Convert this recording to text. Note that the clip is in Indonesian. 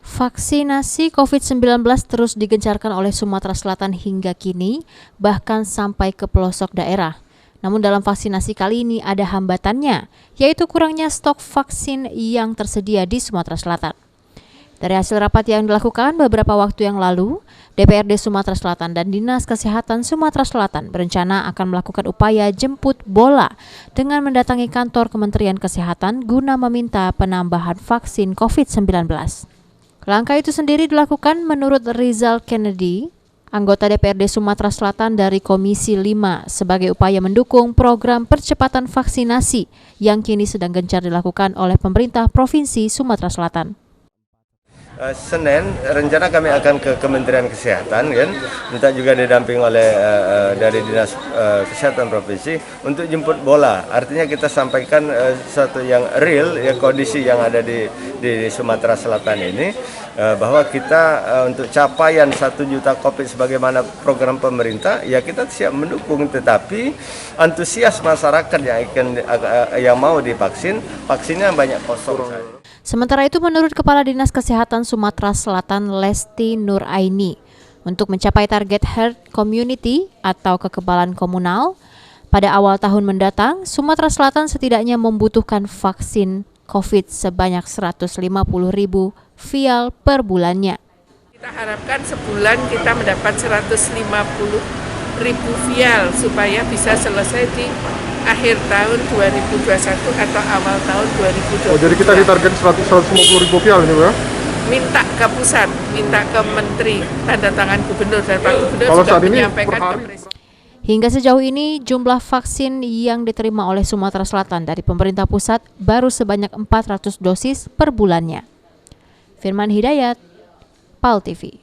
Vaksinasi COVID-19 terus digencarkan oleh Sumatera Selatan hingga kini, bahkan sampai ke pelosok daerah. Namun dalam vaksinasi kali ini ada hambatannya, yaitu kurangnya stok vaksin yang tersedia di Sumatera Selatan. Dari hasil rapat yang dilakukan beberapa waktu yang lalu, DPRD Sumatera Selatan dan Dinas Kesehatan Sumatera Selatan berencana akan melakukan upaya jemput bola dengan mendatangi kantor Kementerian Kesehatan guna meminta penambahan vaksin COVID-19. Langkah itu sendiri dilakukan menurut Rizal Kennedy, anggota DPRD Sumatera Selatan dari Komisi 5 sebagai upaya mendukung program percepatan vaksinasi yang kini sedang gencar dilakukan oleh pemerintah Provinsi Sumatera Selatan. Senin rencana kami akan ke Kementerian Kesehatan, kan, minta juga didamping oleh dari Dinas Kesehatan Provinsi untuk jemput bola. Artinya kita sampaikan satu yang real, ya, kondisi yang ada di Sumatera Selatan ini, bahwa kita untuk capaian 1 juta COVID sebagaimana program pemerintah, ya kita siap mendukung, tetapi antusias masyarakat yang mau divaksin, vaksinnya banyak kosong. Sementara itu, menurut Kepala Dinas Kesehatan Sumatera Selatan Lesti Nuraini, untuk mencapai target herd community atau kekebalan komunal, pada awal tahun mendatang, Sumatera Selatan setidaknya membutuhkan vaksin COVID sebanyak 150.000 vial per bulannya. Kita harapkan sebulan kita mendapat 150.000 vial supaya bisa selesai di akhir tahun 2021 atau awal tahun 2022. Oh, jadi kita ditarget 150.000 vial ini, ya? Minta ke pusat, minta ke menteri, tanda tangan gubernur dan Pak Gubernur Kalau sudah saat ini menyampaikan per hari, ke presiden. Hingga sejauh ini, jumlah vaksin yang diterima oleh Sumatera Selatan dari pemerintah pusat baru sebanyak 400 dosis per bulannya. Firman Hidayat, PAL TV.